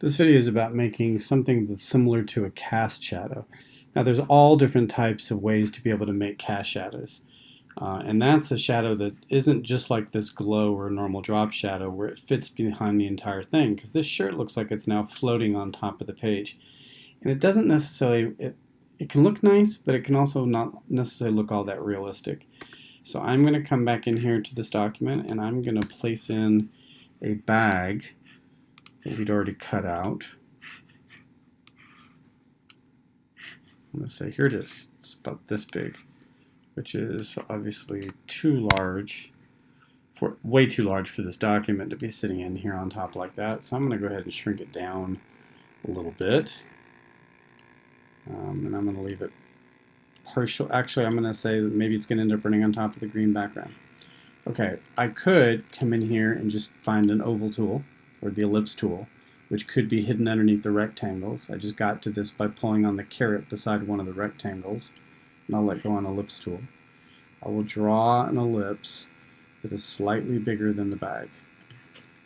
This video is about making something that's similar to a cast shadow. Now there's all different types of ways to be able to make cast shadows. And that's a shadow that isn't just like this glow or a normal drop shadow where it fits behind the entire thing, because this shirt looks like it's now floating on top of the page. And it doesn't necessarily, it can look nice, but it can also not necessarily look all that realistic. So I'm going to come back in here to this document and I'm going to place in a bag that we'd already cut out. I'm going to say, here it is. It's about this big, which is obviously too large, way too large for this document to be sitting in here on top like that. So I'm going to go ahead and shrink it down a little bit. And I'm going to leave it partial. Actually, I'm going to say that maybe it's going to end up running on top of the green background. Okay, I could come in here and just find an oval tool, or the ellipse tool, which could be hidden underneath the rectangles. I just got to this by pulling on the caret beside one of the rectangles, and I'll let go on ellipse tool. I will draw an ellipse that is slightly bigger than the bag.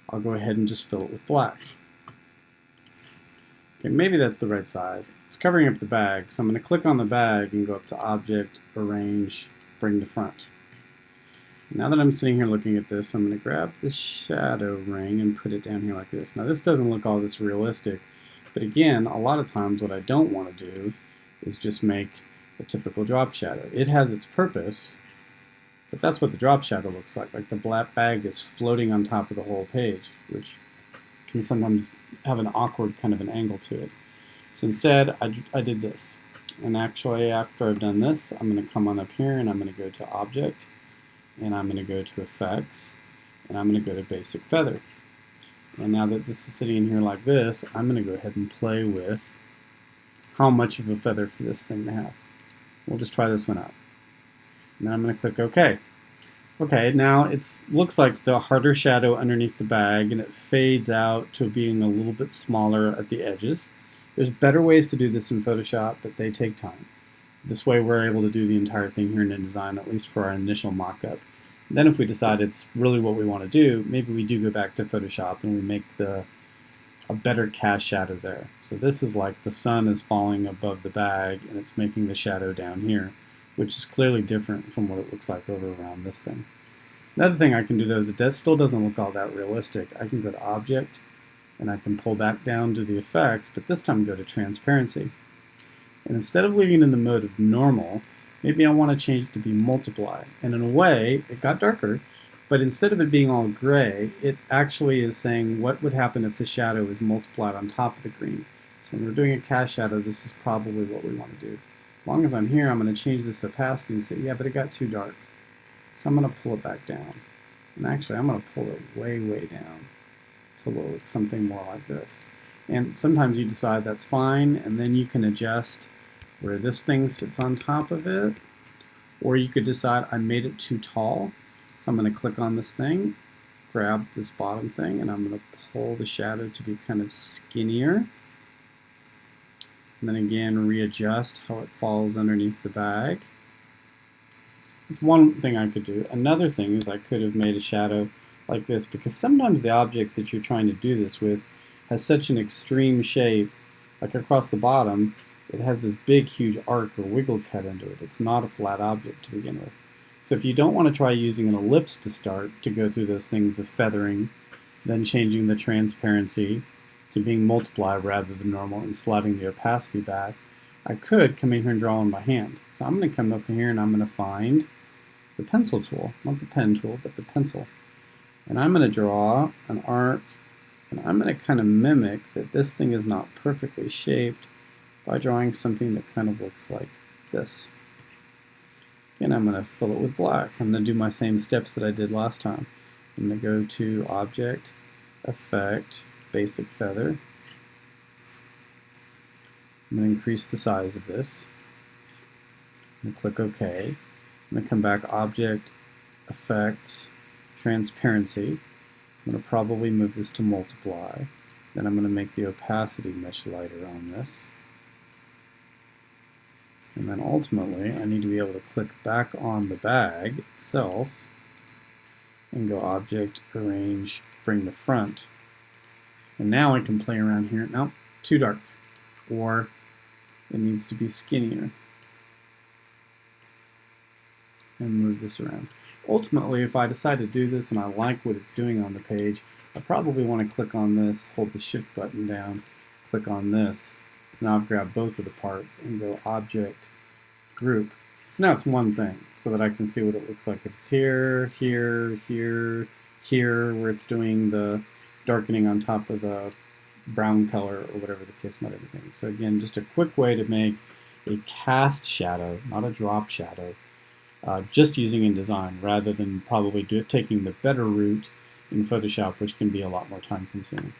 I'll go ahead and just fill it with black. Okay, maybe that's the right size. It's covering up the bag, so I'm going to click on the bag and go up to Object, Arrange, Bring to Front. Now that I'm sitting here looking at this, I'm going to grab this shadow ring and put it down here like this. Now this doesn't look all this realistic, but again, a lot of times what I don't want to do is just make a typical drop shadow. It has its purpose, but that's what the drop shadow looks like the black bag is floating on top of the whole page, which can sometimes have an awkward kind of an angle to it. So instead, I did this. And actually, after I've done this, I'm going to come on up here and I'm going to go to Object, and I'm going to go to Effects, and I'm going to go to Basic Feather. And now that this is sitting in here like this, I'm going to go ahead and play with how much of a feather for this thing to have. We'll just try this one out. And then I'm going to click OK. Okay, now it looks like the harder shadow underneath the bag, and it fades out to being a little bit smaller at the edges. There's better ways to do this in Photoshop, but they take time. This way we're able to do the entire thing here in InDesign, at least for our initial mock-up. Then if we decide it's really what we want to do, maybe we do go back to Photoshop and we make a better cast shadow there. So this is like the sun is falling above the bag and it's making the shadow down here, which is clearly different from what it looks like over around this thing. Another thing I can do though is it still doesn't look all that realistic. I can go to Object and I can pull back down to the effects, but this time go to Transparency. And instead of leaving it in the mode of normal, maybe I want to change it to be multiply. And in a way, it got darker, but instead of it being all gray, it actually is saying what would happen if the shadow is multiplied on top of the green. So when we're doing a cast shadow, this is probably what we want to do. As long as I'm here, I'm going to change this opacity and say, yeah, but it got too dark. So I'm going to pull it back down. And actually, I'm going to pull it way, way down to look something more like this. And sometimes you decide that's fine, and then you can adjust where this thing sits on top of it. Or you could decide I made it too tall. So I'm going to click on this thing, grab this bottom thing, and I'm going to pull the shadow to be kind of skinnier. And then again, readjust how it falls underneath the bag. That's one thing I could do. Another thing is I could have made a shadow like this, because sometimes the object that you're trying to do this with has such an extreme shape, like across the bottom, it has this big, huge arc or wiggle cut into it. It's not a flat object to begin with. So if you don't want to try using an ellipse to start to go through those things of feathering, then changing the transparency to being multiply rather than normal and sliding the opacity back, I could come in here and draw on my hand. So I'm going to come up here and I'm going to find the pencil tool, not the pen tool, but the pencil. And I'm going to draw an arc, and I'm going to kind of mimic that this thing is not perfectly shaped by drawing something that kind of looks like this. Again, I'm going to fill it with black. I'm going to do my same steps that I did last time. I'm going to go to Object, Effect, Basic Feather. I'm going to increase the size of this. I'm going to click OK. I'm going to come back, Object, Effects, Transparency. I'm going to probably move this to multiply. Then I'm going to make the opacity much lighter on this. And then ultimately, I need to be able to click back on the bag itself and go Object, Arrange, Bring to Front. And now I can play around here. Nope, too dark. Or it needs to be skinnier. And move this around. Ultimately, if I decide to do this and I like what it's doing on the page, I probably want to click on this, hold the shift button down, click on this. So now I've grabbed both of the parts and go Object, Group. So now it's one thing, so that I can see what it looks like if it's here, here, here, here, where it's doing the darkening on top of the brown color or whatever the case might be. So again, just a quick way to make a cast shadow, not a drop shadow, just using InDesign rather than probably taking the better route in Photoshop, which can be a lot more time consuming.